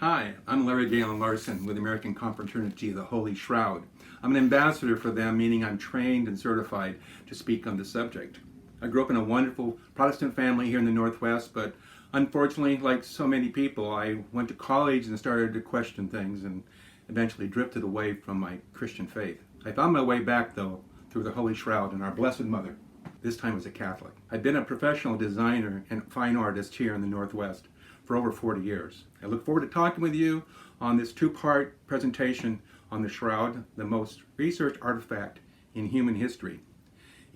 Hi, I'm Galen Larson with the American Confraternity of the Holy Shroud. I'm an ambassador for them, meaning I'm trained and certified to speak on the subject. I grew up in a wonderful Protestant family here in the Northwest, but unfortunately, like so many people, I went to college and started to question things and eventually drifted away from my Christian faith. I found my way back, though, through the Holy Shroud and our Blessed Mother, this time as a Catholic. I've been a professional designer and fine artist here in the Northwest for over 40 years. I look forward to talking with you on this two-part presentation on the Shroud, the most researched artifact in human history.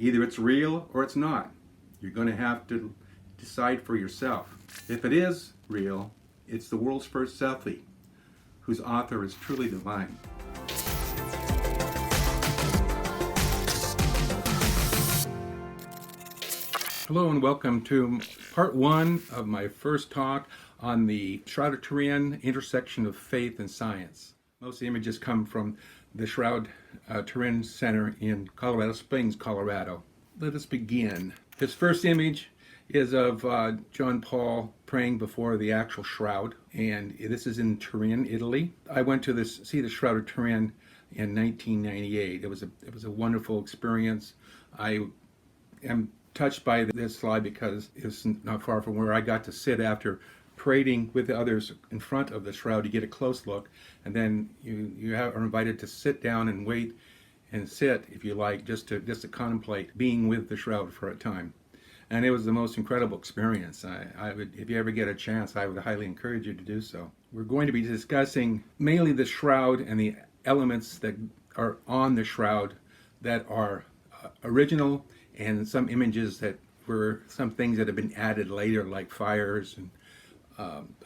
Either it's real or it's not. You're going to have to decide for yourself. If it is real, it's the world's first Selfie, whose author is truly divine. Hello and welcome to part one of my first talk on the Shroud of Turin, intersection of faith and science. Most of the images come from the Shroud Turin Center in Colorado Springs, Colorado. Let us begin. This first image is of John Paul praying before the actual shroud, and this is in Turin, Italy. I went to see the Shroud of Turin in 1998. It was a wonderful experience. I am touched by this slide because it's not far from where I got to sit after parading with the others in front of the shroud to get a close look, and then you are invited to sit down and wait and sit, if you like, just to contemplate being with the shroud for a time. And it was the most incredible experience. I would, if you ever get a chance, I would highly encourage you to do so. We're going to be discussing mainly the shroud and the elements that are on the shroud that are original, and some images that were some things that have been added later, like fires and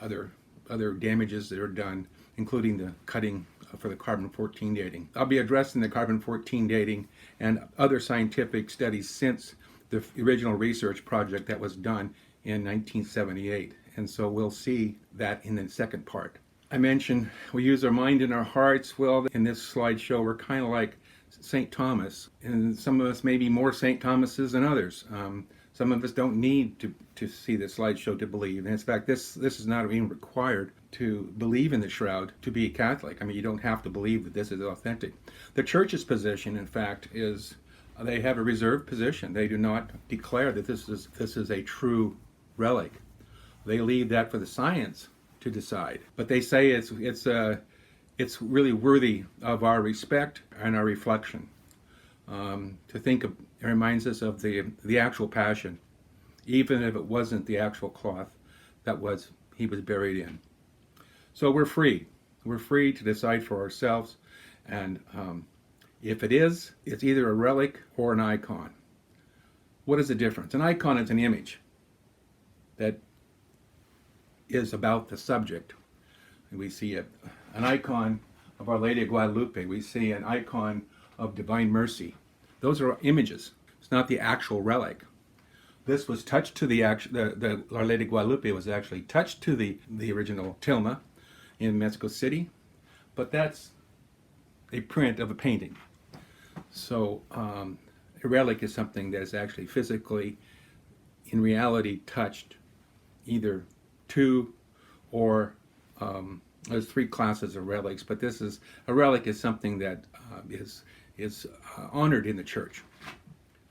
other damages that are done, including the cutting for the carbon-14 dating. I'll be addressing the carbon-14 dating and other scientific studies since the original research project that was done in 1978. And so we'll see that in the second part. I mentioned we use our mind and our hearts. Well, in this slideshow, we're kind of like St. Thomas, and some of us may be more St. Thomases than others. Some of us don't need to see the slideshow to believe. And in fact, this is not even required to believe in the shroud to be Catholic. I mean, you don't have to believe that this is authentic. The Church's position, in fact, is they have a reserved position. They do not declare that this is a true relic. They leave that for the science to decide. But they say it's really worthy of our respect and our reflection. To think of, it reminds us of the actual Passion, even if it wasn't the actual cloth that he was buried in. So we're free. We're free to decide for ourselves, and if it is, it's either a relic or an icon. What is the difference? An icon is an image that is about the subject. We see an icon of Our Lady of Guadalupe. We see an icon of Divine Mercy. Those are images. It's not the actual relic. This was touched to the Our Lady of Guadalupe was actually touched to the original tilma in Mexico City, but that's a print of a painting. So a relic is something that is actually physically, in reality, touched either to or there's three classes of relics, but a relic is something that is honored in the Church.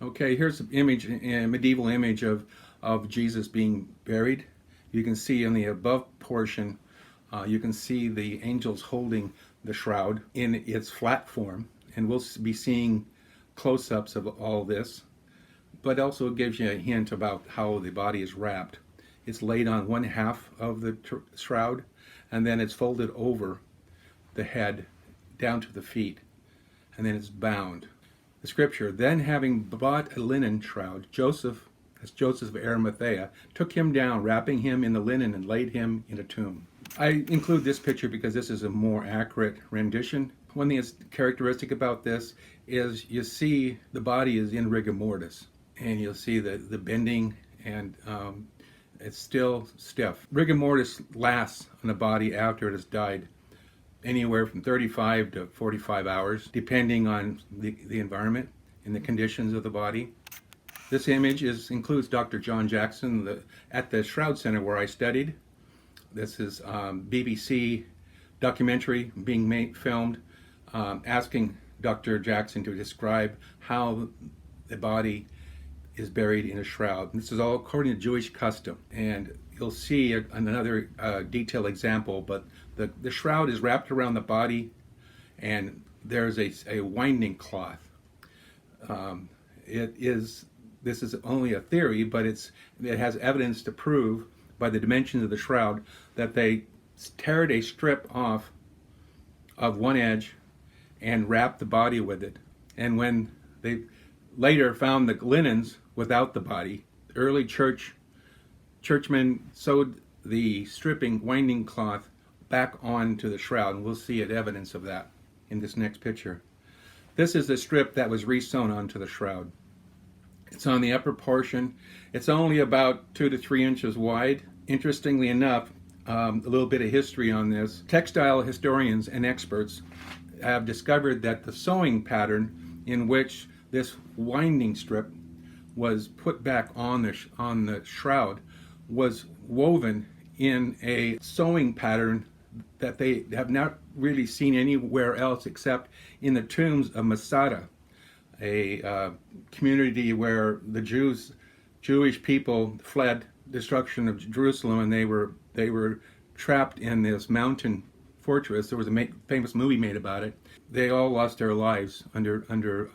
Okay, here's an image, a medieval image of Jesus being buried. You can see in the above portion, you can see the angels holding the shroud in its flat form, and we'll be seeing close-ups of all this, but also it gives you a hint about how the body is wrapped. It's laid on one half of the shroud, and then it's folded over the head down to the feet, and then it's bound. The scripture, then having bought a linen shroud, Joseph of Arimathea, took him down, wrapping him in the linen, and laid him in a tomb. I include this picture because this is a more accurate rendition. One thing that's characteristic about this is you see the body is in rigor mortis, and you'll see the bending, and it's still stiff. Rigor mortis lasts on the body after it has died anywhere from 35 to 45 hours, depending on the environment and the conditions of the body. This image includes Dr. John Jackson at the Shroud Center where I studied. This is BBC documentary being filmed, asking Dr. Jackson to describe how the body is buried in a shroud. And this is all according to Jewish custom. And you'll see another detailed example, but the shroud is wrapped around the body, and there's a winding cloth. This is only a theory, but it has evidence to prove by the dimensions of the shroud that they teared a strip off of one edge and wrapped the body with it. And when they later found the linens without the body, early churchmen sewed the stripping winding cloth back onto the shroud, and we'll see evidence of that in this next picture. This is the strip that was re-sewn onto the shroud. It's on the upper portion. It's only about 2 to 3 inches wide. Interestingly enough, a little bit of history on this. Textile historians and experts have discovered that the sewing pattern in which this winding strip was put back on the shroud was woven in a sewing pattern that they have not really seen anywhere else except in the tombs of Masada, a community where the Jewish people fled destruction of Jerusalem, and they were trapped in this mountain fortress. There was a famous movie made about it. They all lost their lives under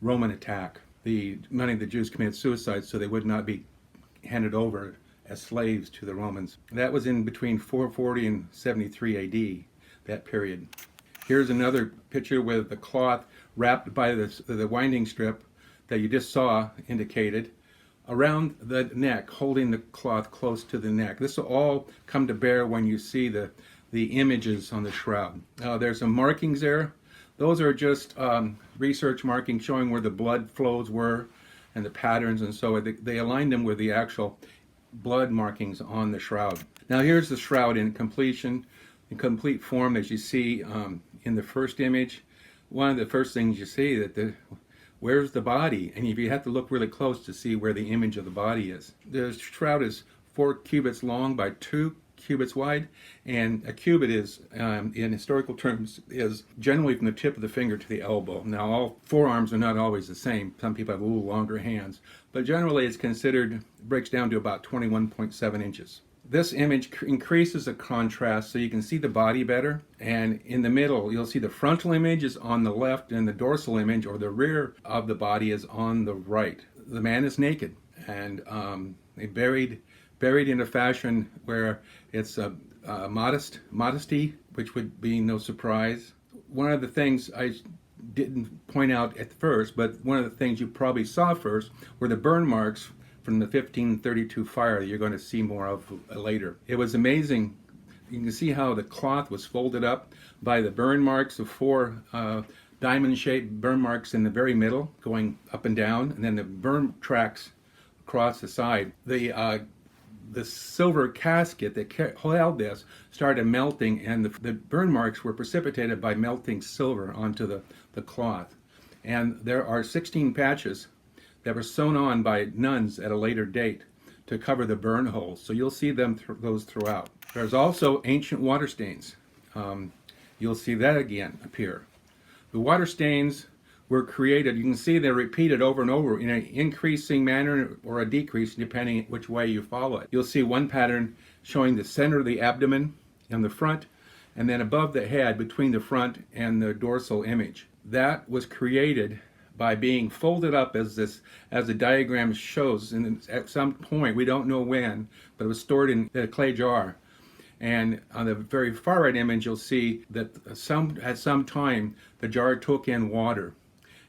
Roman attack. Many of the Jews committed suicide so they would not be handed over as slaves to the Romans. That was in between 440 and 73 AD, that period. Here's another picture with the cloth wrapped by the winding strip that you just saw indicated around the neck, holding the cloth close to the neck. This will all come to bear when you see the images on the shroud. There's some markings there. Those are just research markings showing where the blood flows were and the patterns, and so they aligned them with the actual blood markings on the shroud. Now here's the shroud in complete form, as you see in the first image. One of the first things you see where's the body? And you have to look really close to see where the image of the body is. The shroud is 4 cubits long by 2 cubits wide, and a cubit is, in historical terms, is generally from the tip of the finger to the elbow. Now, all forearms are not always the same. Some people have a little longer hands, but generally it's breaks down to about 21.7 inches. This image increases the contrast so you can see the body better, and in the middle you'll see the frontal image is on the left and the dorsal image, or the rear of the body, is on the right. The man is naked, and they buried in a fashion where it's a modesty, which would be no surprise. One of the things I didn't point out at first, but one of the things you probably saw first, were the burn marks from the 1532 fire that you're going to see more of later. It was amazing. You can see how the cloth was folded up by the burn marks of 4 diamond-shaped burn marks in the very middle, going up and down, and then the burn tracks across the side. The silver casket that held this started melting, and the burn marks were precipitated by melting silver onto the cloth. And there are 16 patches that were sewn on by nuns at a later date to cover the burn holes. So you'll see those throughout. There's also ancient water stains. You'll see that again appear. The water stains were created, you can see they're repeated over and over in an increasing manner or a decrease depending which way you follow it. You'll see one pattern showing the center of the abdomen and the front, and then above the head between the front and the dorsal image. That was created by being folded up as the diagram shows, and at some point, we don't know when, but it was stored in a clay jar. And on the very far right image, you'll see that at some time the jar took in water,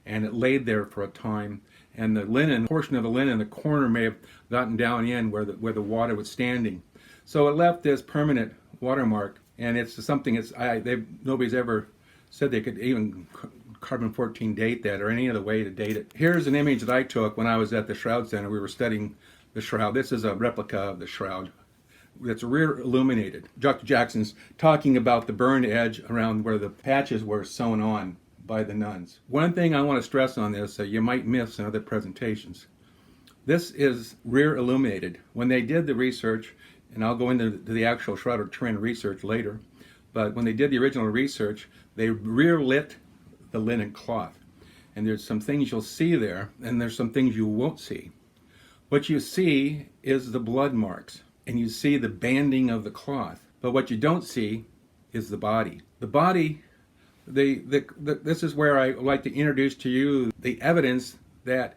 and it laid there for a time, and the portion of the linen in the corner may have gotten down in where the water was standing. So it left this permanent watermark, and it's something nobody's ever said they could even carbon-14 date that or any other way to date it. Here's an image that I took when I was at the Shroud Center. We were studying the shroud. This is a replica of the shroud. It's rear illuminated. Dr. Jackson's talking about the burned edge around where the patches were sewn on by the nuns. One thing I want to stress on this that you might miss in other presentations. This is rear illuminated. When they did the research, And I'll go into the actual Shroud of Turin research later. But when they did the original research, they rear lit the linen cloth. And there's some things you'll see there, and there's some things you won't see. What you see is the blood marks, and you see the banding of the cloth. But what you don't see is the body. The body, this is where I would like to introduce to you the evidence that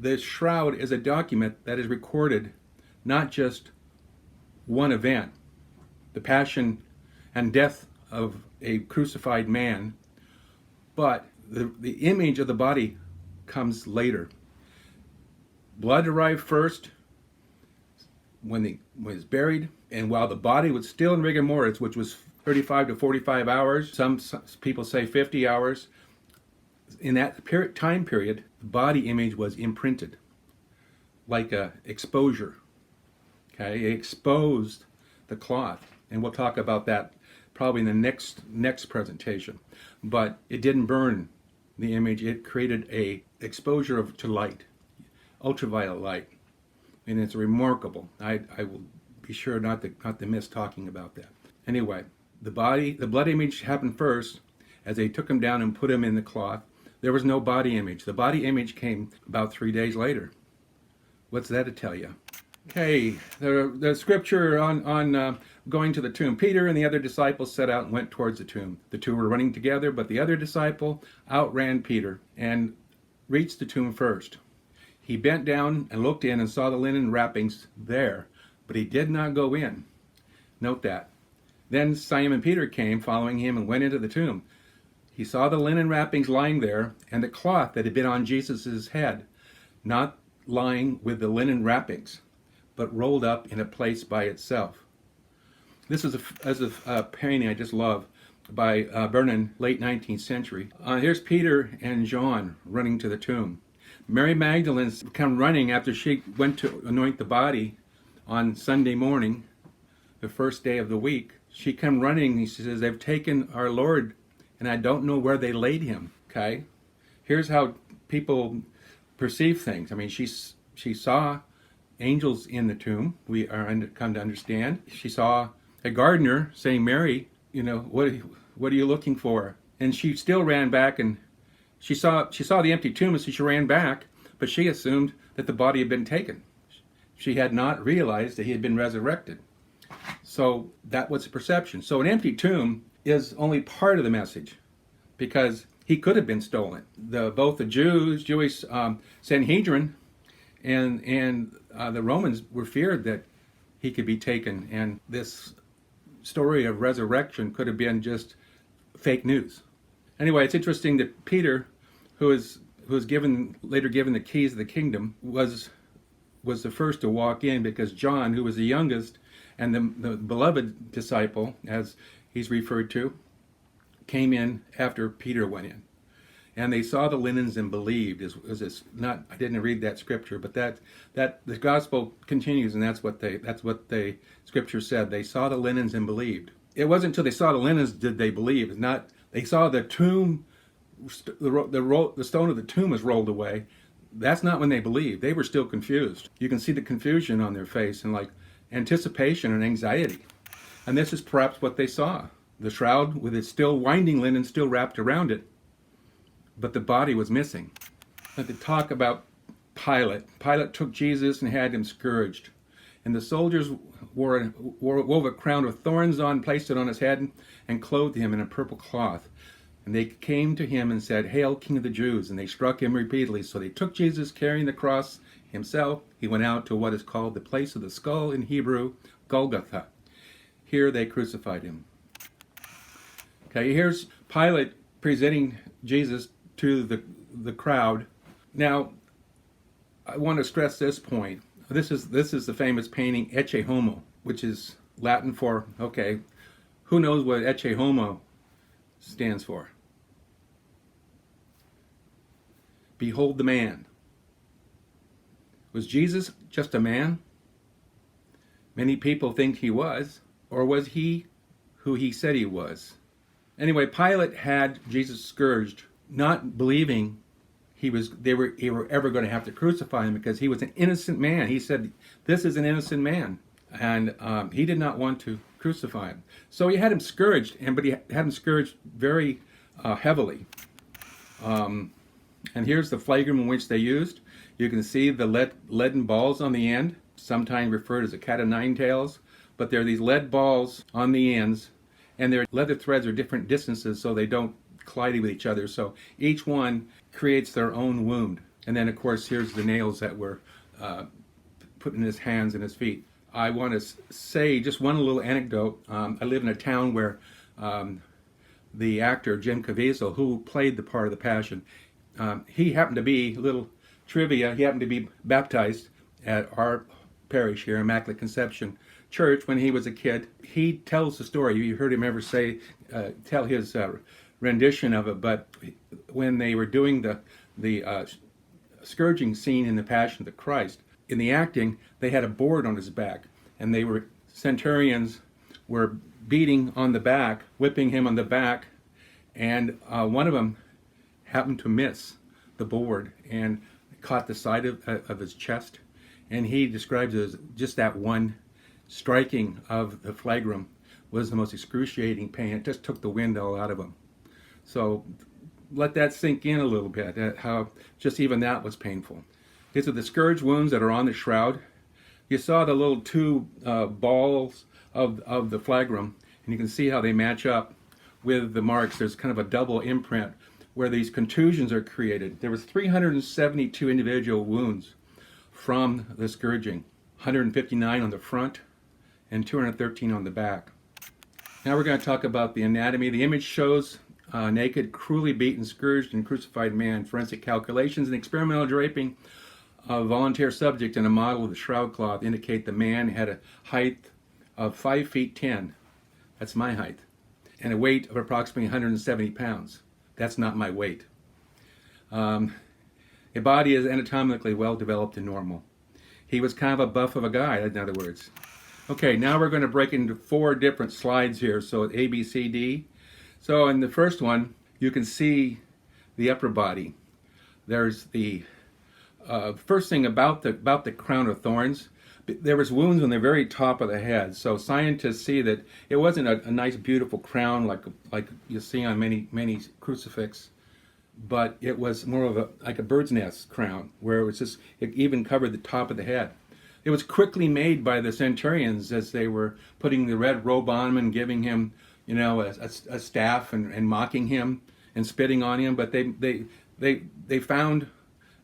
the shroud is a document that is recorded not just one event, the passion and death of a crucified man, but the image of the body comes later. Blood arrived first when he was buried, and while the body was still in rigor mortis, which was 35 to 45 hours, some people say 50 hours, in that time period, the body image was imprinted like a exposure. Okay, it exposed the cloth, and we'll talk about that probably in the next presentation. But it didn't burn the image; it created a exposure to light, ultraviolet light, and it's remarkable. I will be sure not to miss talking about that. Anyway, the blood image happened first, as they took him down and put him in the cloth. There was no body image. The body image came about 3 days later. What's that to tell you? Okay, the scripture on going to the tomb. Peter and the other disciples set out and went towards the tomb. The two were running together, but the other disciple outran Peter and reached the tomb first. He bent down and looked in and saw the linen wrappings there, but he did not go in. Note that. Then Simon Peter came, following him, and went into the tomb. He saw the linen wrappings lying there, and the cloth that had been on Jesus' head, not lying with the linen wrappings, but rolled up in a place by itself. This is a painting I just love by Vernon, late 19th century. Here's Peter and John running to the tomb. Mary Magdalene's come running after she went to anoint the body on Sunday morning, the first day of the week. She come running, and she says, they've taken our Lord, and I don't know where they laid him. Okay? Here's how people perceive things. I mean, she saw angels in the tomb, we are come to understand. She saw a gardener saying, Mary, what are you looking for? And she still ran back, and she saw the empty tomb, so she ran back, but she assumed that the body had been taken. She had not realized that he had been resurrected. So that was the perception. So an empty tomb is only part of the message, because he could have been stolen. Both the Jewish Sanhedrin and the Romans were feared that he could be taken, and this story of resurrection could have been just fake news. Anyway, it's interesting that Peter, who was later given the keys of the kingdom, was the first to walk in, because John, who was the youngest and the beloved disciple, as he's referred to, came in after Peter went in. And they saw the linens and believed. I didn't read that scripture, but that the gospel continues, and that's what the scripture said. They saw the linens and believed. It wasn't until they saw the linens did they believe. It's not. They saw the tomb, the stone of the tomb was rolled away. That's not when they believed. They were still confused. You can see the confusion on their face and like anticipation and anxiety. And this is perhaps what they saw. The shroud with its still winding linen still wrapped around it, but the body was missing. But to talk about Pilate. Pilate took Jesus and had him scourged. And the soldiers wove a crown of thorns on, placed it on his head, and clothed him in a purple cloth. And they came to him and said, Hail, King of the Jews! And they struck him repeatedly. So they took Jesus, carrying the cross himself. He went out to what is called the place of the skull in Hebrew, Golgotha. Here they crucified him. Okay, here's Pilate presenting Jesus to the crowd. Now, I want to stress this point. This is the famous painting Ecce Homo, which is Latin for, okay, who knows what Ecce Homo stands for? Behold the man. Was Jesus just a man? Many people think he was, or was he who he said he was? Anyway, Pilate had Jesus scourged, not believing they were ever going to have to crucify him, because he was an innocent man. He said, this is an innocent man. and he did not want to crucify him. So he had him scourged, but he had him scourged very heavily. And here's the flagrum in which they used. You can see the leaden balls on the end, sometimes referred as a cat of nine tails, but there are these lead balls on the ends, and their leather threads are different distances so they don't collide with each other. So each one creates their own wound. And then, of course, here's the nails that were put in his hands and his feet. I want to say just one little anecdote. I live in a town where the actor Jim Caviezel, who played the part of the Passion, he happened to be, little trivia, he happened to be baptized at our parish here, Immaculate Conception Church, when he was a kid. He tells the story. You heard him ever say, tell his rendition of it, but when they were doing the scourging scene in the Passion of the Christ, in the acting, they had a board on his back, and centurions were beating on the back, whipping him on the back, and one of them happened to miss the board and caught the side of his chest, and he describes it as just that one striking of the flagrum was the most excruciating pain. It just took the wind all out of him. So let that sink in a little bit, how just even that was painful. These are the scourge wounds that are on the shroud. You saw the little two balls of the flagrum, and you can see how they match up with the marks. There's kind of a double imprint where these contusions are created. There was 372 individual wounds from the scourging, 159 on the front and 213 on the back. Now we're going to talk about the anatomy. The image shows a naked, cruelly beaten, scourged, and crucified man. Forensic calculations and experimental draping of volunteer subject in a model of the shroud cloth indicate the man had a height of 5 feet 10. That's my height. And a weight of approximately 170 pounds. That's not my weight. A body is anatomically well developed and normal. He was kind of a buff of a guy, in other words. Okay, now we're going to break into 4 different slides here. So A, B, C, D. So in the first one, you can see the upper body. There's the first thing about the crown of thorns. There was wounds on the very top of the head. So scientists see that it wasn't a nice, beautiful crown like you see on many crucifixes, but it was more of like a bird's nest crown, where it even covered the top of the head. It was quickly made by the centurions as they were putting the red robe on him and giving him, a staff and mocking him and spitting on him. But they found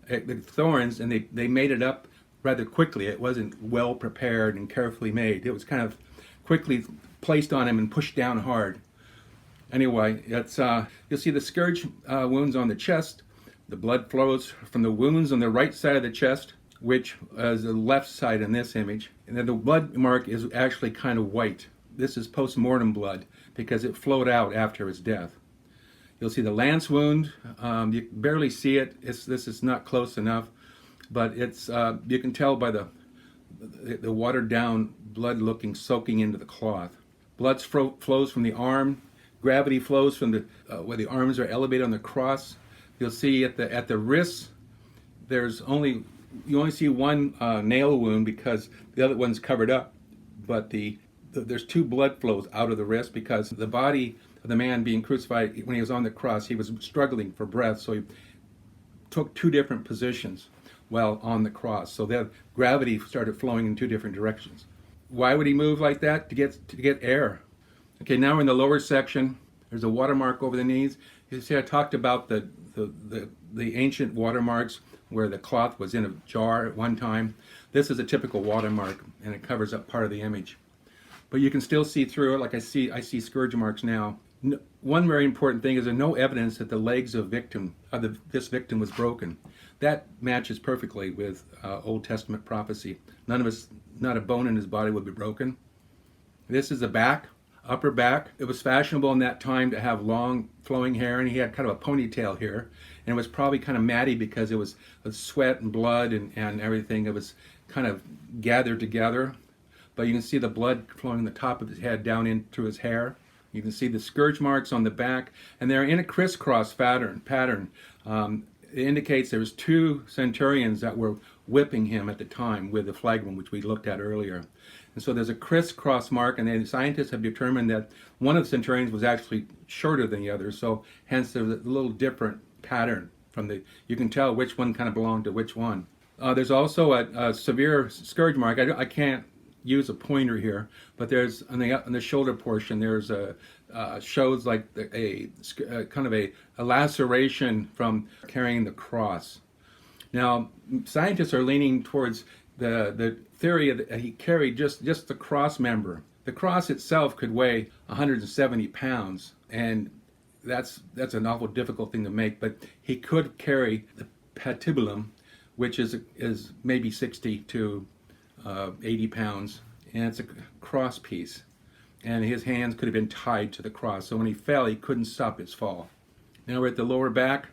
the thorns, and they made it up rather quickly. It wasn't well prepared and carefully made. It was kind of quickly placed on him and pushed down hard. Anyway, you'll see the scourge wounds on the chest. The blood flows from the wounds on the right side of the chest, which is the left side in this image. And then the blood mark is actually kind of white. This is post-mortem blood because it flowed out after his death. You'll see the lance wound. You can barely see it. This is not close enough, but it's you can tell by the watered down blood soaking into the cloth. Blood flows from the arm. Gravity flows from where the arms are elevated on the cross. You'll see at the wrists, you only see one nail wound because the other one's covered up, but there's 2 blood flows out of the wrist because the body of the man being crucified, when he was on the cross, he was struggling for breath, so he took 2 different positions while on the cross. So that gravity started flowing in 2 different directions. Why would he move like that? To get air. Okay, now we're in the lower section. There's a watermark over the knees. You see, I talked about the ancient watermarks where the cloth was in a jar at one time. This is a typical watermark, and it covers up part of the image. But you can still see through it. Like I see scourge marks now. One very important thing is there's no evidence that the legs of this victim was broken. That matches perfectly with Old Testament prophecy. Not a bone in his body would be broken. This is the back, upper back. It was fashionable in that time to have long flowing hair, and he had kind of a ponytail here. And it was probably kind of matty because it was sweat and blood and everything. It was kind of gathered together. But you can see the blood flowing the top of his head down in through his hair. You can see the scourge marks on the back, and they're in a crisscross pattern. It indicates there was 2 centurions that were whipping him at the time with the flagrum, which we looked at earlier. And so there's a crisscross mark, and then scientists have determined that one of the centurions was actually shorter than the other, so hence there's a little different pattern from the, you can tell which one kind of belonged to which one. There's also a severe scourge mark. I can't use a pointer here, but there's on the shoulder portion, there's a shows like a kind of a laceration from carrying the cross. Now, scientists are leaning towards the theory that he carried just the cross member. The cross itself could weigh 170 pounds, and that's an awful difficult thing to make, but he could carry the patibulum, which is maybe 60 to 80 pounds, and it's a cross piece. And his hands could have been tied to the cross, so when he fell, he couldn't stop his fall. Now we're at the lower back.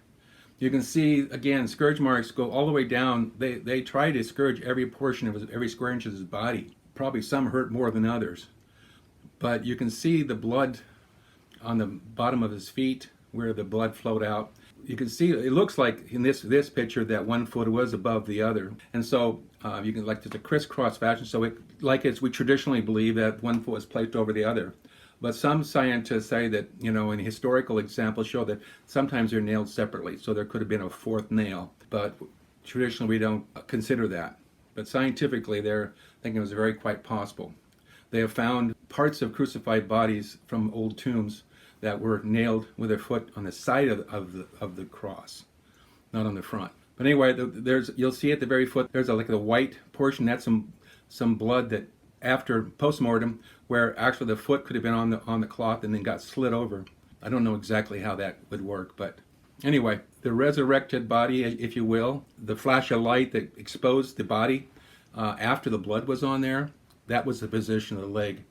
You can see, again, scourge marks go all the way down. They try to scourge every portion of every square inch of his body. Probably some hurt more than others. But you can see the blood on the bottom of his feet where the blood flowed out. You can see, it looks like in this picture that one foot was above the other. And so you can, like, there's a crisscross fashion. So we traditionally believe that one foot was placed over the other. But some scientists say that, in historical examples show that sometimes they're nailed separately. So there could have been a fourth nail. But traditionally we don't consider that. But scientifically they're thinking it was very quite possible. They have found parts of crucified bodies from old tombs that were nailed with their foot on the side of the cross, not on the front. But anyway, you'll see at the very foot there's like a white portion. That's some blood that after postmortem, where actually the foot could have been on the cloth and then got slid over. I don't know exactly how that would work, but anyway, the resurrected body, if you will, the flash of light that exposed the body after the blood was on there, that was the position of the leg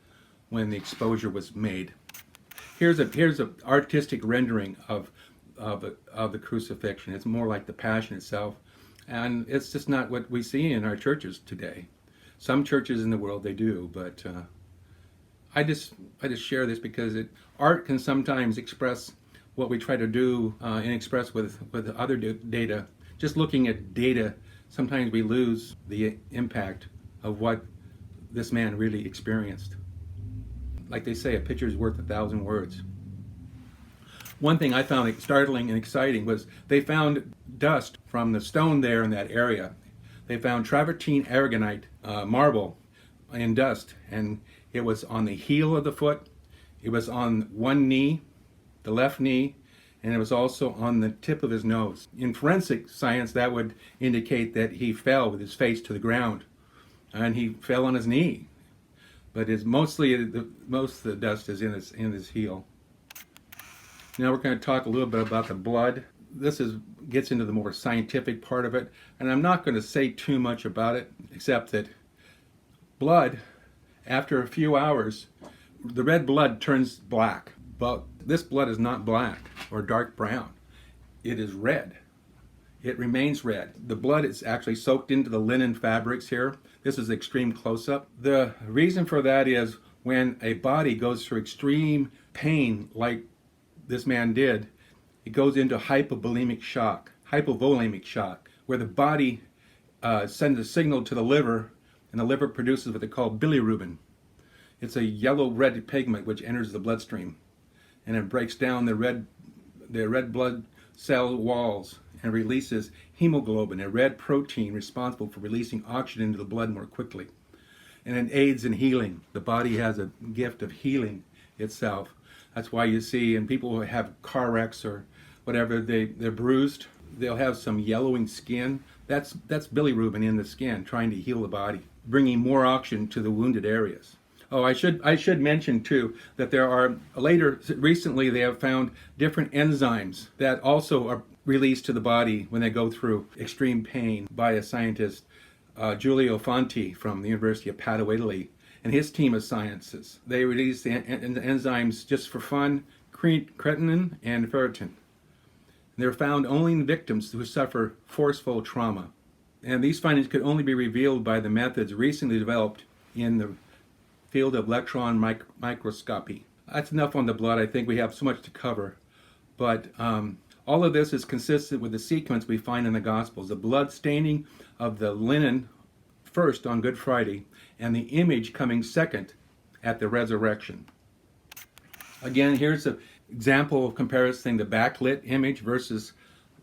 when the exposure was made. Here's a artistic rendering of the crucifixion. It's more like the Passion itself, and it's just not what we see in our churches today. Some churches in the world they do, but I just share this because art can sometimes express what we try to do and express with other data. Just looking at data, sometimes we lose the impact of what this man really experienced. Like they say, a picture is worth 1,000 words. One thing I found startling and exciting was they found dust from the stone there in that area. They found travertine aragonite marble in dust, and it was on the heel of the foot, it was on one knee, the left knee, and it was also on the tip of his nose. In forensic science, that would indicate that he fell with his face to the ground, and he fell on his knee. But most of the dust is in his heel. Now we're going to talk a little bit about the blood. This gets into the more scientific part of it, and I'm not going to say too much about it, except that blood, after a few hours, the red blood turns black. But this blood is not black or dark brown. It is red. It remains red. The blood is actually soaked into the linen fabrics here. This is extreme close-up. The reason for that is when a body goes through extreme pain like this man did, it goes into hypovolemic shock, where the body sends a signal to the liver, and the liver produces what they call bilirubin. It's a yellow-red pigment which enters the bloodstream, and it breaks down the red blood cell walls and releases hemoglobin, a red protein responsible for releasing oxygen into the blood more quickly. And it aids in healing. The body has a gift of healing itself. That's why you see in people who have car wrecks or whatever, they're bruised, they'll have some yellowing skin. That's bilirubin in the skin trying to heal the body, bringing more oxygen to the wounded areas. Oh, I should mention too that recently they have found different enzymes that also are released to the body when they go through extreme pain by a scientist, Giulio Fanti from the University of Padua, Italy, and his team of scientists. They release the enzymes just for fun, creatinine and ferritin. They're found only in victims who suffer forceful trauma. And these findings could only be revealed by the methods recently developed in the field of electron microscopy. That's enough on the blood. I think we have so much to cover. But All of this is consistent with the sequence we find in the Gospels: the blood staining of the linen first on Good Friday, and the image coming second at the resurrection. Again, here's an example of comparison: the backlit image versus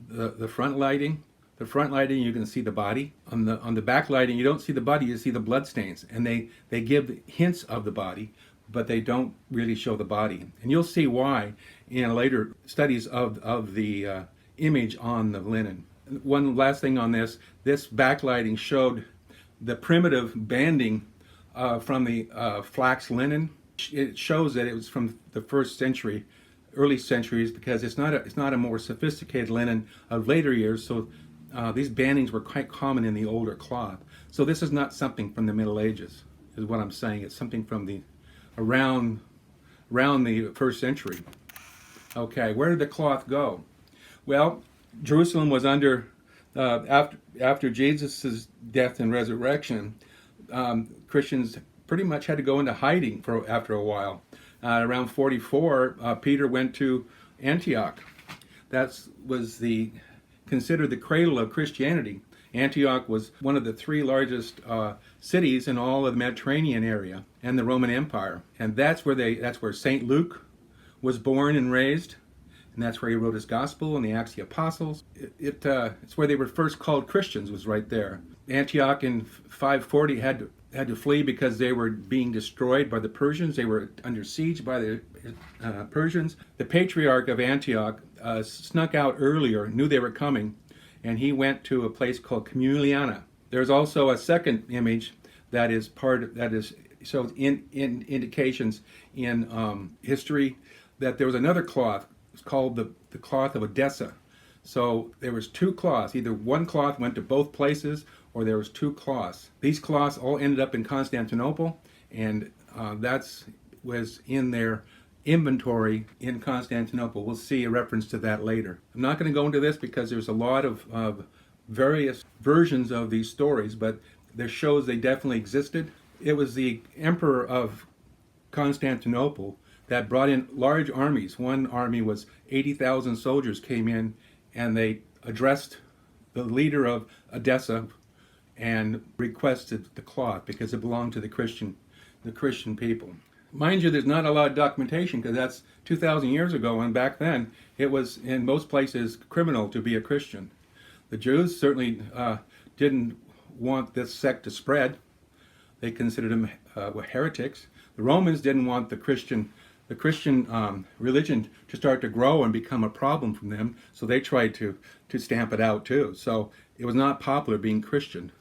the front lighting. The front lighting, you can see the body. On the back lighting, you don't see the body, you see the blood stains, and they give hints of the body, but they don't really show the body. And you'll see why in later studies of the image on the linen. One last thing on this backlighting showed the primitive banding from the flax linen. It shows that it was from the first century, early centuries, because it's not a more sophisticated linen of later years. So these bandings were quite common in the older cloth. So this is not something from the Middle Ages, is what I'm saying. It's something from the around the first century. Okay, where did the cloth go? Well, Jerusalem was under after Jesus' death and resurrection. Christians pretty much had to go into hiding after a while. Around 44, Peter went to Antioch. That was considered the cradle of Christianity. Antioch was one of the three largest cities in all of the Mediterranean area and the Roman Empire. And that's where St. Luke was born and raised, and that's where he wrote his Gospel and the Acts of the Apostles. It's where they were first called Christians, was right there. Antioch in 540 had to flee because they were being destroyed by the Persians. They were under siege by the Persians. The patriarch of Antioch snuck out earlier, knew they were coming, and he went to a place called Communiana. There's also a second image that shows indications in history that there was another cloth. It's called the cloth of Edessa. So there was two cloths. Either one cloth went to both places, or there was two cloths. These cloths all ended up in Constantinople, and that was in their inventory in Constantinople. We'll see a reference to that later. I'm not going to go into this because there's a lot of various versions of these stories, but there shows they definitely existed. It was the emperor of Constantinople that brought in large armies. One army was 80,000 soldiers came in, and they addressed the leader of Edessa and requested the cloth because it belonged to the Christian people. Mind you, there's not a lot of documentation because that's 2,000 years ago, and back then it was in most places criminal to be a Christian. The Jews certainly didn't want this sect to spread. They considered them heretics. The Romans didn't want the Christian religion to start to grow and become a problem from them, so they tried to stamp it out too. So it was not popular being Christian.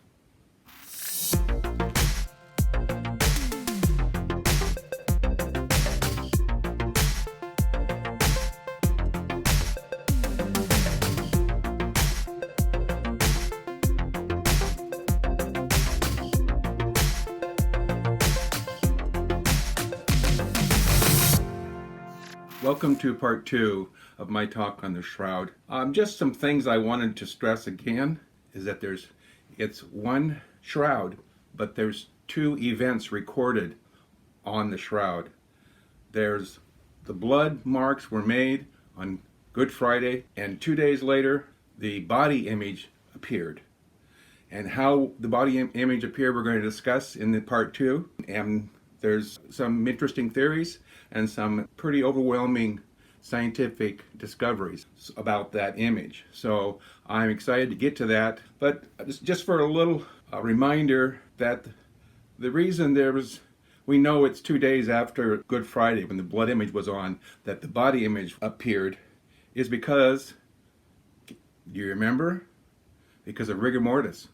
Welcome to part 2 of my talk on the Shroud. Just some things I wanted to stress again is that it's one shroud, but there's two events recorded on the shroud. There's the blood marks were made on Good Friday, and 2 days later, the body image appeared. And how the body image appeared, we're going to discuss in the part 2. And there's some interesting theories and some pretty overwhelming scientific discoveries about that image. So I'm excited to get to that. But just for a little reminder that the reason we know it's 2 days after Good Friday when the blood image was on that the body image appeared is because, do you remember? Because of rigor mortis.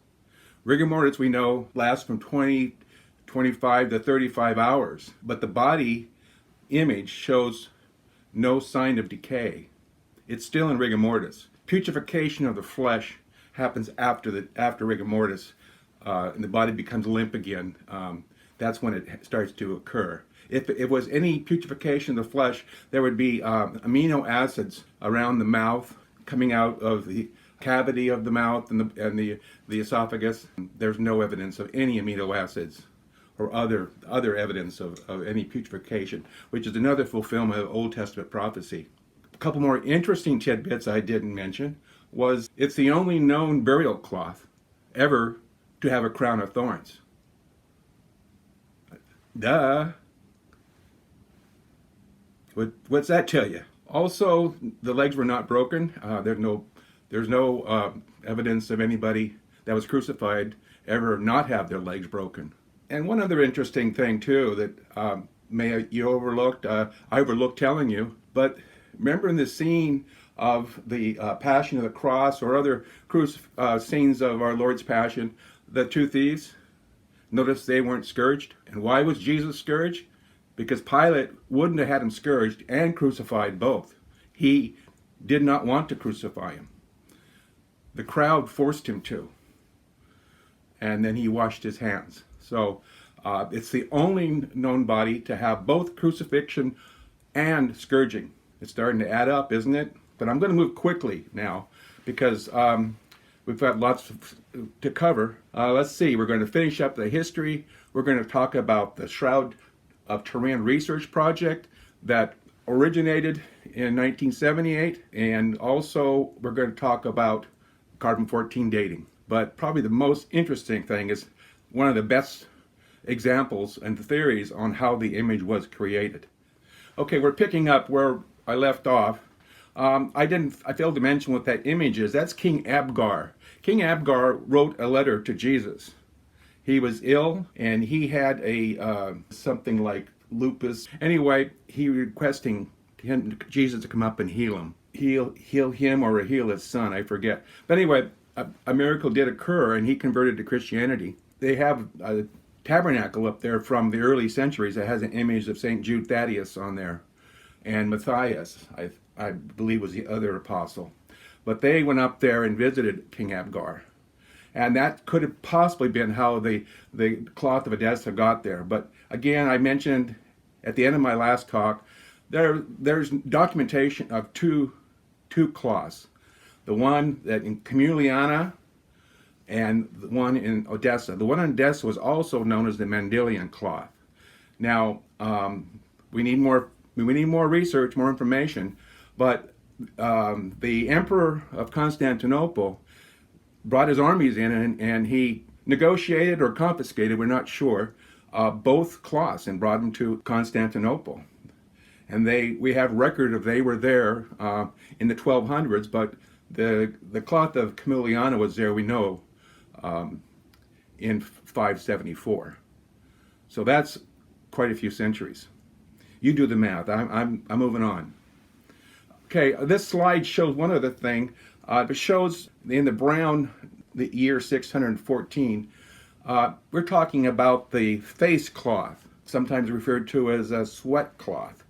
Rigor mortis, we know, lasts from 25 to 35 hours, but the body image shows no sign of decay. It's still in rigor mortis. Putrefaction of the flesh happens after rigor mortis, and the body becomes limp again. That's when it starts to occur. If it was any putrefaction of the flesh, there would be amino acids around the mouth coming out of the cavity of the mouth and the esophagus. There's no evidence of any amino acids or other evidence of any putrefaction, which is another fulfillment of Old Testament prophecy. A couple more interesting tidbits I didn't mention was it's the only known burial cloth ever to have a crown of thorns. Duh. What's that tell you? Also, the legs were not broken. There's no evidence of anybody that was crucified ever not have their legs broken. And one other interesting thing too that you overlooked, I overlooked telling you, but remember in the scene of the Passion of the Cross or other scenes of our Lord's Passion, the two thieves, notice they weren't scourged. And why was Jesus scourged? Because Pilate wouldn't have had him scourged and crucified both. He did not want to crucify him. The crowd forced him to. And then he washed his hands. So it's the only known body to have both crucifixion and scourging. It's starting to add up, isn't it? But I'm going to move quickly now because we've got lots to cover. Let's see. We're going to finish up the history. We're going to talk about the Shroud of Turin research project that originated in 1978. And also we're going to talk about carbon-14 dating. But probably the most interesting thing is one of the best examples and theories on how the image was created. Okay, we're picking up where I left off. I failed to mention what that image is. That's King Abgar. King Abgar wrote a letter to Jesus. He was ill and he had something like lupus. Anyway, he requesting Jesus to come up and heal him. Heal him or heal his son, I forget. But anyway, a miracle did occur and he converted to Christianity. They have a tabernacle up there from the early centuries that has an image of St. Jude Thaddeus on there. And Matthias, I believe, was the other apostle. But they went up there and visited King Abgar. And that could have possibly been how the cloth of Edessa got there. But again, I mentioned at the end of my last talk, there's documentation of two cloths. The one that in Camulliana and the one in Odessa. The one in Odessa was also known as the Mendelian cloth. Now, we need more research, more information, but the Emperor of Constantinople brought his armies in and he negotiated or confiscated, we're not sure, both cloths and brought them to Constantinople. And we have record of they were there in the 1200s, but the cloth of Camulliana was there, we know, in 574. So that's quite a few centuries. You do the math. I'm moving on. Okay, this slide shows one other thing. It shows in the brown, the year 614. We're talking about the face cloth, sometimes referred to as a sweat cloth.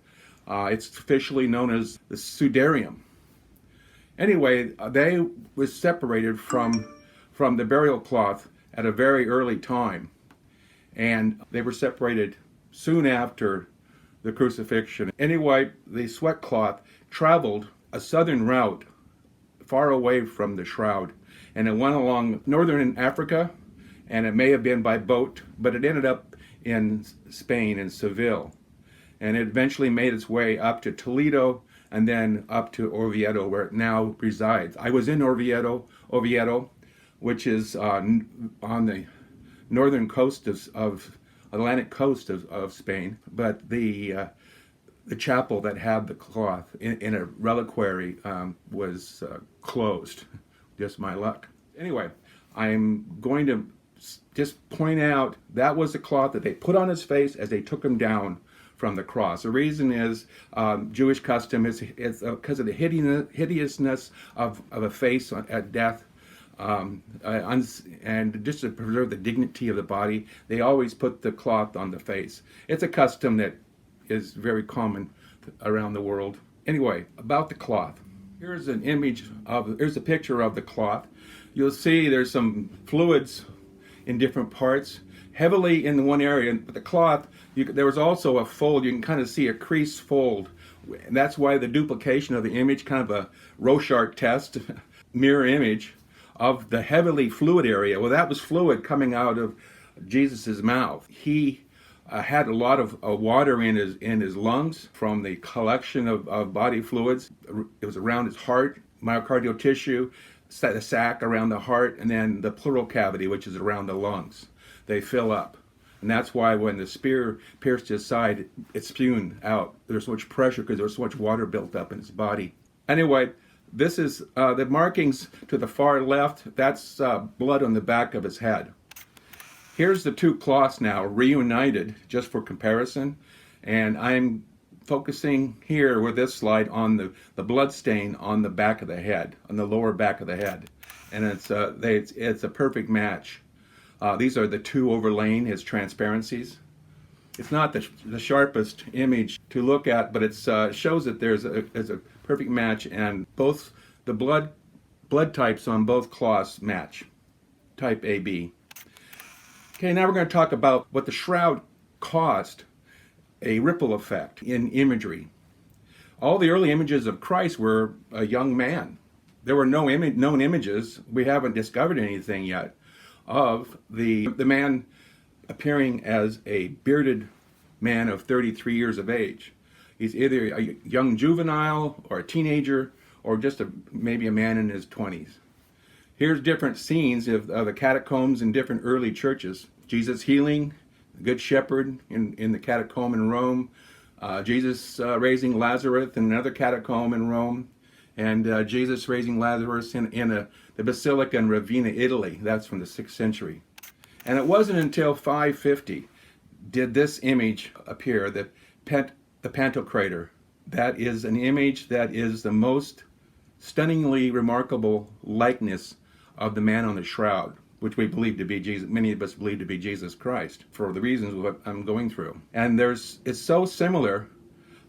It's officially known as the Sudarium. Anyway, they were separated from the burial cloth at a very early time, and they were separated soon after the crucifixion. Anyway, the sweat cloth traveled a southern route far away from the shroud, and it went along northern Africa, and it may have been by boat, but it ended up in Spain, in Seville, and it eventually made its way up to Toledo and then up to Oviedo, where it now resides. I was in Oviedo, which is on the northern coast of Atlantic coast of Spain, but the chapel that had the cloth in a reliquary was closed. Just my luck. Anyway, I'm going to just point out that was the cloth that they put on his face as they took him down from the cross. The reason is Jewish custom is because of the hideousness of a face at death. And just to preserve the dignity of the body, they always put the cloth on the face. It's a custom that is very common around the world. Anyway, about the cloth. Here's a picture of the cloth. You'll see there's some fluids in different parts, heavily in one area, but the cloth, there was also a fold. You can kind of see a crease fold. And that's why the duplication of the image, kind of a Rorschach test, mirror image of the heavily fluid area. Well, that was fluid coming out of Jesus's mouth. He had a lot of water in his lungs from the collection of body fluids. It was around his heart, myocardial tissue, the sac around the heart, and then the pleural cavity, which is around the lungs. They fill up. And that's why when the spear pierced his side, it spewed out. There's so much pressure because there was so much water built up in his body. Anyway, this is the markings to the far left. That's blood on the back of his head. Here's the two cloths now reunited, just for comparison. And I'm focusing here with this slide on the blood stain on the back of the head, on the lower back of the head. And it's a perfect match. These are the two overlaying his transparencies. It's not the sharpest image to look at, but it shows that there's a perfect match, and both the blood types on both cloths match, type AB. Okay, now we're going to talk about what the shroud caused, a ripple effect in imagery. All the early images of Christ were a young man. There were no known images, we haven't discovered anything yet, of the man appearing as a bearded man of 33 years of age. He's either a young juvenile or a teenager or just maybe a man in his 20s. Here's different scenes of the catacombs in different early churches. Jesus healing, the Good Shepherd in the catacomb in Rome, Jesus raising Lazarus in another catacomb in Rome, and Jesus raising Lazarus in the Basilica in Ravenna, Italy. That's from the 6th century. And it wasn't until 550 did this image appear, the Pantocrator. That is an image that is the most stunningly remarkable likeness of the man on the shroud, which we believe to be Jesus. Many of us believe to be Jesus Christ for the reasons what I'm going through. And it's so similar.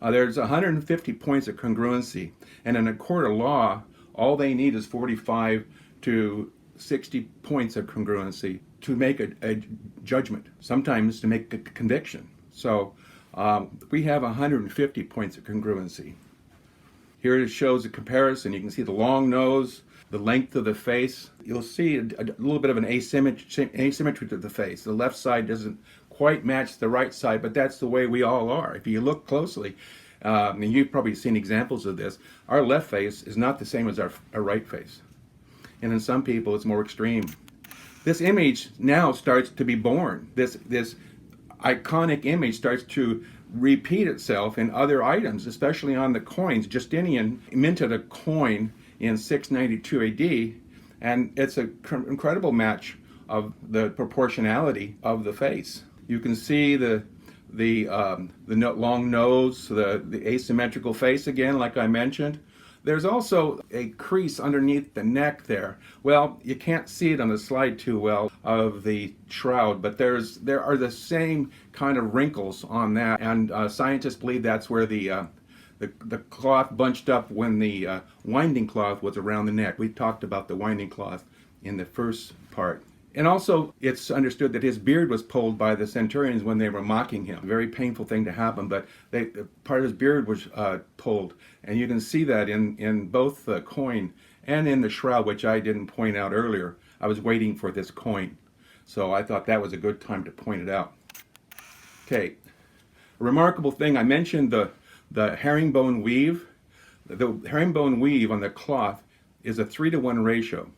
There's 150 points of congruency, and in a court of law, all they need is 45 to 60 points of congruency to make a judgment, sometimes to make a conviction. So we have 150 points of congruency. Here it shows a comparison. You can see the long nose, the length of the face. You'll see a little bit of an asymmetry to the face. The left side doesn't quite match the right side, but that's the way we all are. If you look closely, and you've probably seen examples of this, our left face is not the same as our right face. And in some people, it's more extreme. This image now starts to be born. This iconic image starts to repeat itself in other items, especially on the coins. Justinian minted a coin in 692 AD, and it's an incredible match of the proportionality of the face. You can see the long nose, the asymmetrical face again, like I mentioned. There's also a crease underneath the neck there. Well, you can't see it on the slide too well of the shroud, but there are the same kind of wrinkles on that, and scientists believe that's where the cloth bunched up when the winding cloth was around the neck. We talked about the winding cloth in the first part. And also, it's understood that his beard was pulled by the centurions when they were mocking him. A very painful thing to happen, but part of his beard was pulled. And you can see that in both the coin and in the shroud, which I didn't point out earlier. I was waiting for this coin, so I thought that was a good time to point it out. Okay, a remarkable thing, I mentioned the herringbone weave. The herringbone weave on the cloth is a 3-to-1 ratio.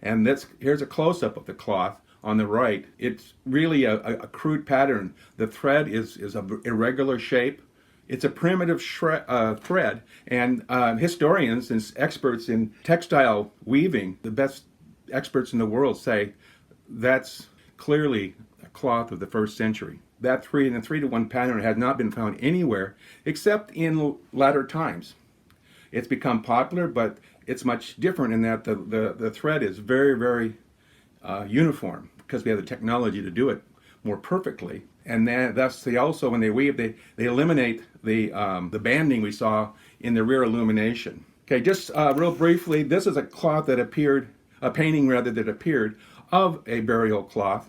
And here's a close-up of the cloth on the right. It's really a crude pattern. The thread is of irregular shape. It's a primitive thread, and historians and experts in textile weaving, the best experts in the world, say that's clearly a cloth of the 1st century. That 3-to-1 pattern has not been found anywhere except in latter times. It's become popular, but it's much different in that the thread is very, very uniform because we have the technology to do it more perfectly. And then thus they also, when they weave, they eliminate the banding we saw in the rear illumination. Okay, just real briefly, this is a cloth that appeared, a painting rather, that appeared of a burial cloth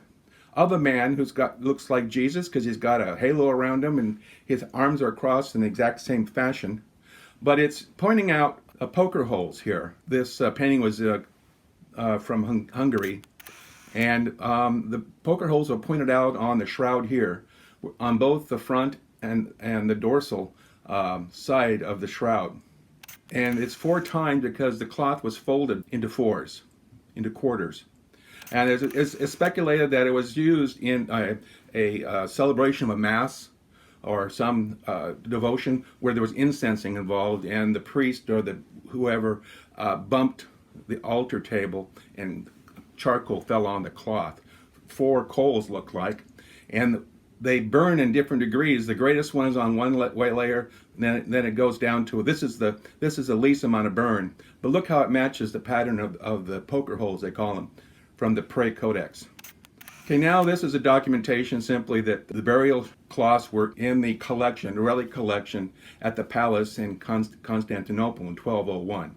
of a man looks like Jesus because he's got a halo around him and his arms are crossed in the exact same fashion. But it's pointing out poker holes here. This painting was from Hungary, and the poker holes are pointed out on the shroud here, on both the front and the dorsal side of the shroud. And it's 4 times because the cloth was folded into fours, into quarters. And it's speculated that it was used in a celebration of a mass or some devotion where there was incensing involved, and the priest or whoever bumped the altar table and charcoal fell on the cloth. 4 coals look like, and they burn in different degrees. The greatest one is on one layer, then it goes down to this is the least amount of burn. But look how it matches the pattern of the poker holes, they call them, from the Frei Codex. Okay, now this is a documentation simply that the burial cloths were in the collection, the relic collection at the palace in Constantinople in 1201.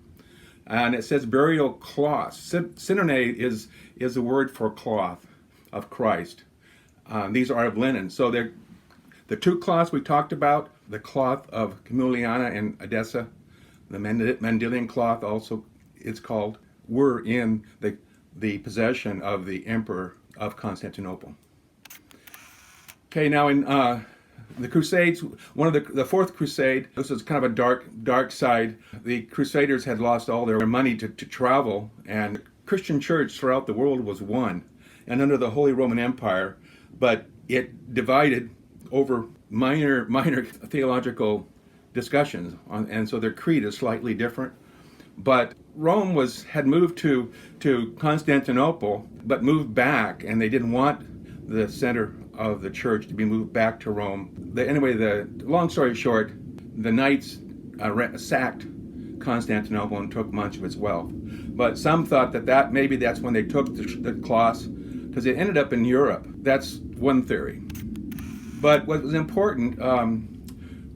And it says burial cloths. Synone is the word for cloth of Christ. These are of linen. So the 2 cloths we talked about, the cloth of Camuliana and Edessa, the Mandylion cloth also it's called, were in the possession of the Emperor of Constantinople. Okay, now in the Crusades, one of the Fourth Crusade, this is kind of a dark side. The Crusaders had lost all their money to travel, and the Christian church throughout the world was one and under the Holy Roman Empire, but it divided over minor theological discussions, and so their creed is slightly different. But Rome had moved to Constantinople, but moved back, and they didn't want the center of the church to be moved back to Rome. The long story short, the knights sacked Constantinople and took much of its wealth. But some thought that maybe that's when they took the cloths, because it ended up in Europe. That's one theory. But what was important,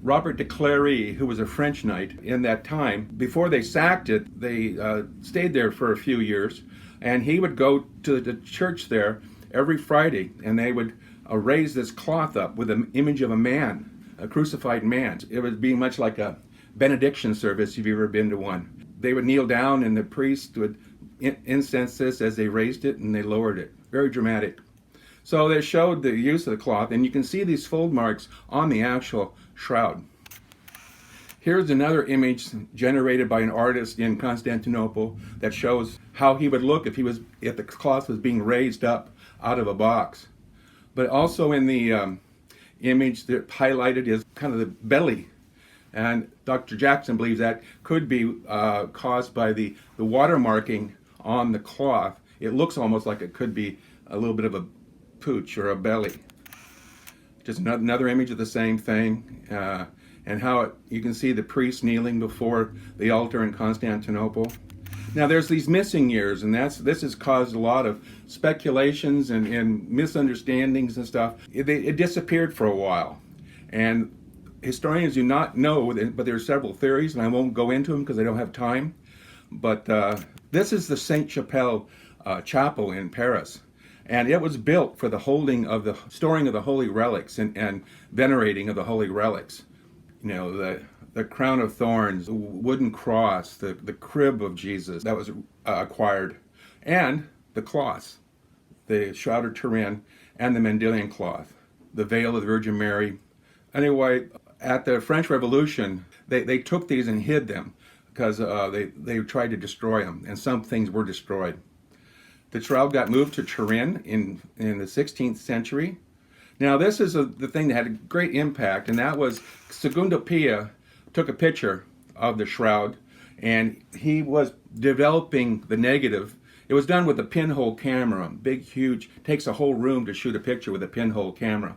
Robert de Clary, who was a French knight in that time, before they sacked it, they stayed there for a few years, and he would go to the church there every Friday, and they would raise this cloth up with an image of a man, a crucified man. It would be much like a benediction service if you've ever been to one. They would kneel down, and the priest would incense this as they raised it, and they lowered it. Very dramatic. So they showed the use of the cloth, and you can see these fold marks on the actual shroud. Here's another image generated by an artist in Constantinople that shows how he would look if the cloth was being raised up out of a box. But also in the image that highlighted is kind of the belly, and Dr. Jackson believes that could be caused by the watermarking on the cloth. It looks almost like it could be a little bit of a pooch or a belly. Just another image of the same thing, and how you can see the priest kneeling before the altar in Constantinople. Now there's these missing years, and this has caused a lot of speculations and misunderstandings and stuff. It disappeared for a while, and historians do not know, but there are several theories, and I won't go into them because I don't have time. But this is the Saint Chapelle chapel in Paris. And it was built for the storing of the holy relics and venerating of the holy relics. You know, the crown of thorns, the wooden cross, the crib of Jesus that was acquired, and the cloths, the Shroud of Turin and the Mandylion cloth, the veil of the Virgin Mary. Anyway, at the French Revolution, they took these and hid them because they tried to destroy them, and some things were destroyed. The shroud got moved to Turin in the 16th century. Now this is the thing that had a great impact, and that was Secondo Pia took a picture of the shroud, and he was developing the negative. It was done with a pinhole camera, big, huge, takes a whole room to shoot a picture with a pinhole camera.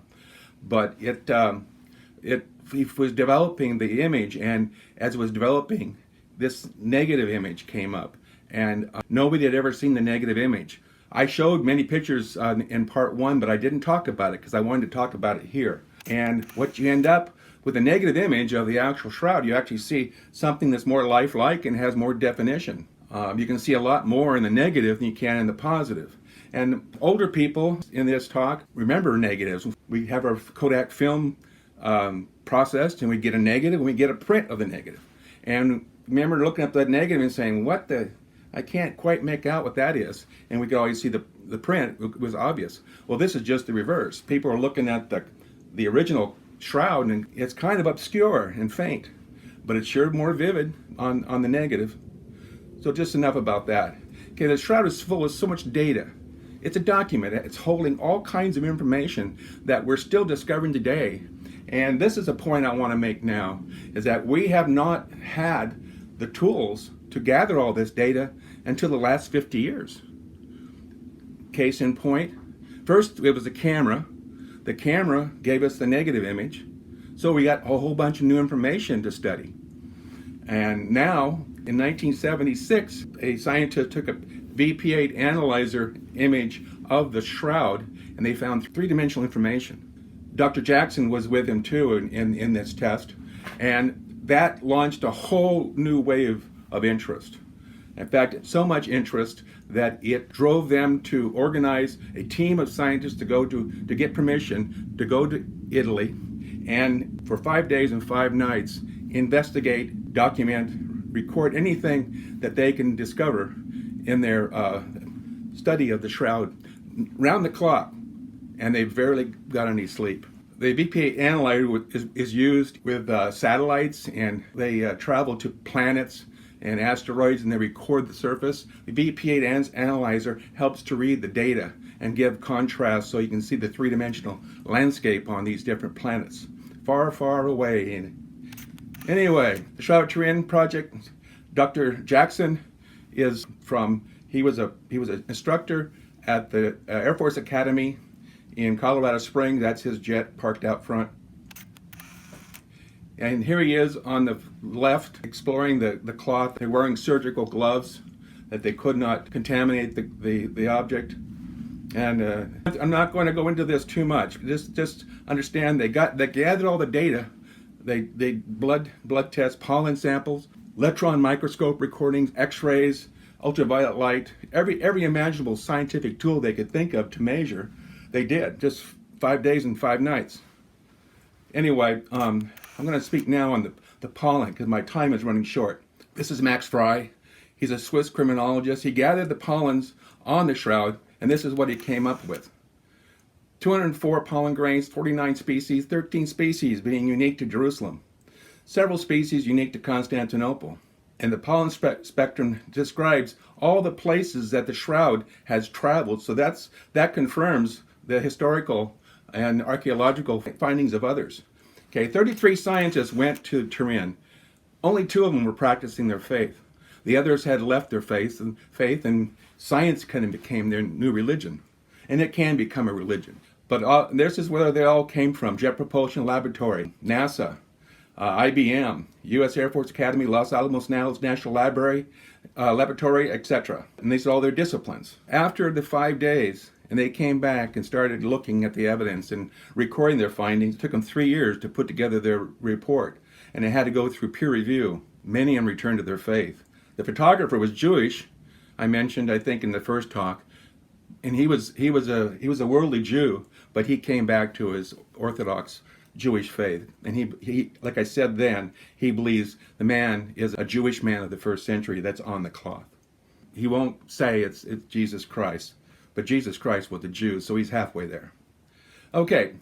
But he was developing the image, and as it was developing, this negative image came up. And nobody had ever seen the negative image. I showed many pictures in part 1, but I didn't talk about it because I wanted to talk about it here. And what you end up with a negative image of the actual shroud, you actually see something that's more lifelike and has more definition. You can see a lot more in the negative than you can in the positive. And older people in this talk remember negatives. We have our Kodak film processed, and we get a negative, and we get a print of the negative. And remember looking at that negative and saying, I can't quite make out what that is. And we could always see the print. It was obvious. Well, this is just the reverse. People are looking at the original shroud, and it's kind of obscure and faint, but it's sure more vivid on the negative. So just enough about that. Okay, the shroud is full of so much data. It's a document. It's holding all kinds of information that we're still discovering today. And this is a point I want to make now, is that we have not had the tools to gather all this data until the last 50 years. Case in point, first it was a camera. The camera gave us the negative image, so we got a whole bunch of new information to study. And now, in 1976, a scientist took a VP8 analyzer image of the shroud, and they found three-dimensional information. Dr. Jackson was with him too in this test, and that launched a whole new wave of interest. In fact, so much interest that it drove them to organize a team of scientists to get permission to go to Italy, and for 5 days and 5 nights investigate, document, record anything that they can discover in their study of the shroud round the clock, and they barely got any sleep. The VP8 analyzer is used with satellites, and they travel to planets and asteroids, and they record the surface. The VP8 analyzer helps to read the data and give contrast so you can see the three-dimensional landscape on these different planets, far, far away. Anyway, the Shroud of Turin project, Dr. Jackson is from, he was an instructor at the Air Force Academy in Colorado Springs. That's his jet parked out front. And here he is on the left exploring the cloth. They're wearing surgical gloves that they could not contaminate the object. And I'm not going to go into this too much. Just understand they gathered all the data. They blood tests, pollen samples, electron microscope recordings, X-rays, ultraviolet light, every imaginable scientific tool they could think of to measure. They did, just 5 days and 5 nights. Anyway, I'm going to speak now on the pollen because my time is running short. This is Max Frei. He's a Swiss criminologist. He gathered the pollens on the shroud, and this is what he came up with. 204 pollen grains, 49 species, 13 species being unique to Jerusalem, several species unique to Constantinople. And the pollen spectrum describes all the places that the shroud has traveled, so that confirms the historical and archaeological findings of others. Okay, 33 scientists went to Turin. Only 2 of them were practicing their faith. The others had left their faith, and science kind of became their new religion. And it can become a religion. But this is where they all came from: Jet Propulsion Laboratory, NASA, IBM, U.S. Air Force Academy, Los Alamos National Laboratory, etc. And these are all their disciplines. After the 5 days, and they came back and started looking at the evidence and recording their findings. It took them 3 years to put together their report, and they had to go through peer review. Many of them returned to their faith. The photographer was Jewish, I mentioned, I think, in the first talk, and he was a worldly Jew, but he came back to his Orthodox Jewish faith. And he, like I said then, he believes the man is a Jewish man of the first century that's on the cloth. He won't say it's Jesus Christ, but Jesus Christ was a Jew, so he's halfway there. Okay,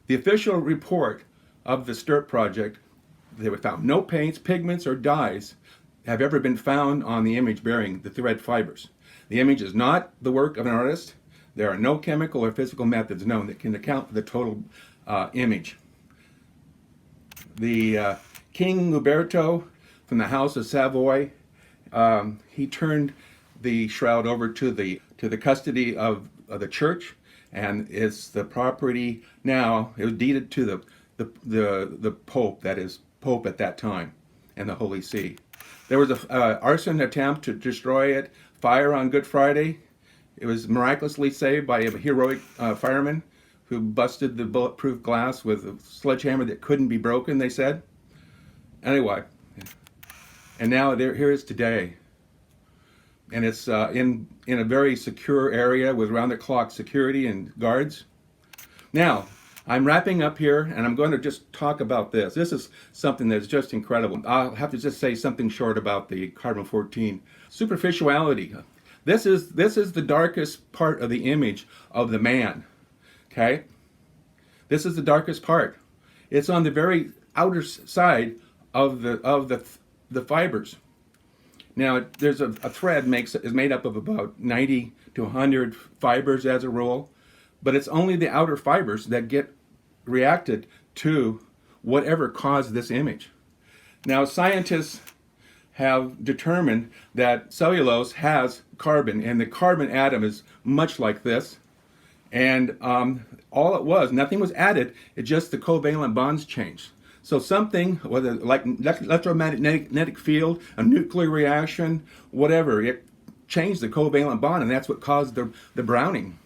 the official report of the STIRP project, they found no paints, pigments, or dyes have ever been found on the image bearing the thread fibers. The image is not the work of an artist. There are no chemical or physical methods known that can account for the total image. The King Uberto from the House of Savoy, he turned the shroud over to the custody of the church, and it's the property now. It was deeded to the Pope, that is Pope at that time, and the Holy See. There was a arson attempt to destroy it, fire on Good Friday. It was miraculously saved by a heroic fireman who busted the bulletproof glass with a sledgehammer that couldn't be broken, they said. Anyway, and now here it is today. And it's in a very secure area with round-the-clock security and guards. Now, I'm wrapping up here, and I'm going to just talk about this. This is something that's just incredible. I'll have to just say something short about the carbon-14. Superficiality. This is the darkest part of the image of the man. Okay? This is the darkest part. It's on the very outer side of the fibers. Now, there's a thread is made up of about 90 to 100 fibers as a rule, but it's only the outer fibers that get reacted to whatever caused this image. Now, scientists have determined that cellulose has carbon, and the carbon atom is much like this. And all it was, nothing was added, it just the covalent bonds changed. So something, whether like electromagnetic field, a nuclear reaction, whatever, it changed the covalent bond, and that's what caused the browning.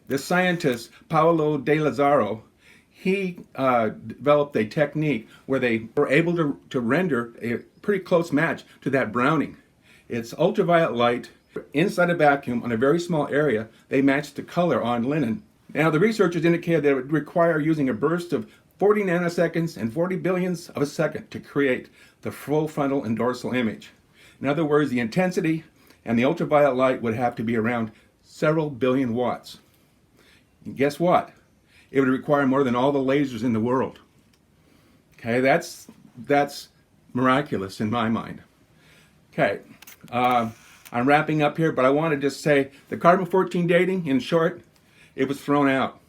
This scientist, Paolo de Lazzaro, he developed a technique where they were able to render a pretty close match to that browning. It's ultraviolet light inside a vacuum on a very small area. They matched the color on linen. Now, the researchers indicated that it would require using a burst of 40 nanoseconds and 40 billionths of a second to create the full frontal and dorsal image. In other words, the intensity and the ultraviolet light would have to be around several billion watts. And guess what? It would require more than all the lasers in the world. Okay, that's miraculous in my mind. Okay, I'm wrapping up here, but I want to just say the carbon-14 dating, in short, it was thrown out.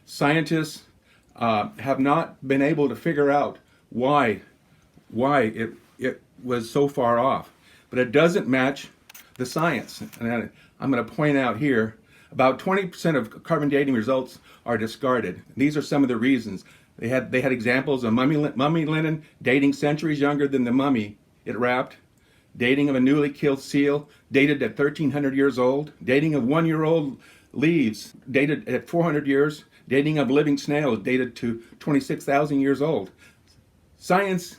Scientists have not been able to figure out why it was so far off. But it doesn't match the science. And I'm going to point out here, about 20% of carbon dating results are discarded. These are some of the reasons. They had examples of mummy linen dating centuries younger than the mummy it wrapped, dating of a newly killed seal dated at 1,300 years old, dating of one-year-old leaves dated at 400 years, dating of living snails dated to 26,000 years old. Science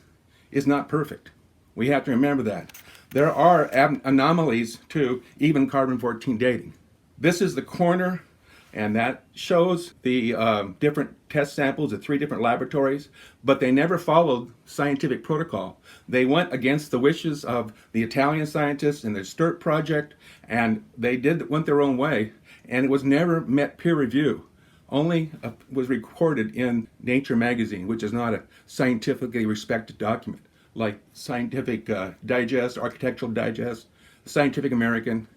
is not perfect. We have to remember that. There are anomalies to even carbon-14 dating. This is the corner, and that shows the different test samples at 3 different laboratories, but they never followed scientific protocol. They went against the wishes of the Italian scientists in the STIRT project, and they went their own way, and it was never met peer review. Only was recorded in Nature magazine, which is not a scientifically respected document, like Scientific Digest, Architectural Digest, Scientific American.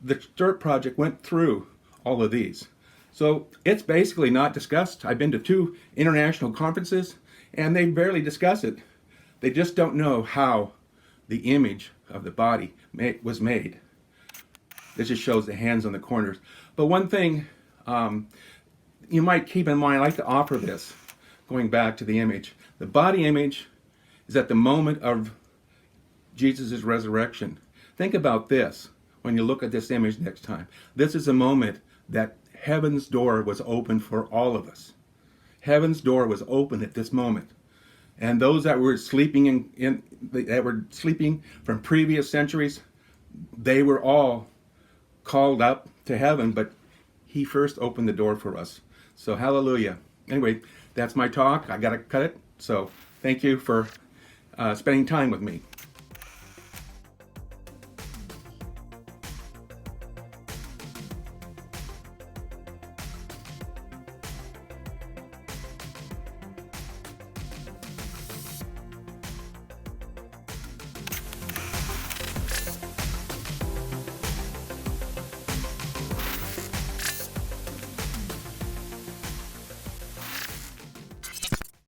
The STIRT project went through all of these. So it's basically not discussed. I've been to 2 international conferences, and they barely discuss it. They just don't know how the image of the body was made. This just shows the hands on the corners. But one thing you might keep in mind, I like to offer this, going back to the image. The body image is at the moment of Jesus' resurrection. Think about this when you look at this image next time. This is a moment that heaven's door was open for all of us. Heaven's door was open at this moment. And those that were sleeping that were sleeping from previous centuries, they were all called up to heaven, but he first opened the door for us. So hallelujah. Anyway, that's my talk. I got to cut it. So thank you for spending time with me.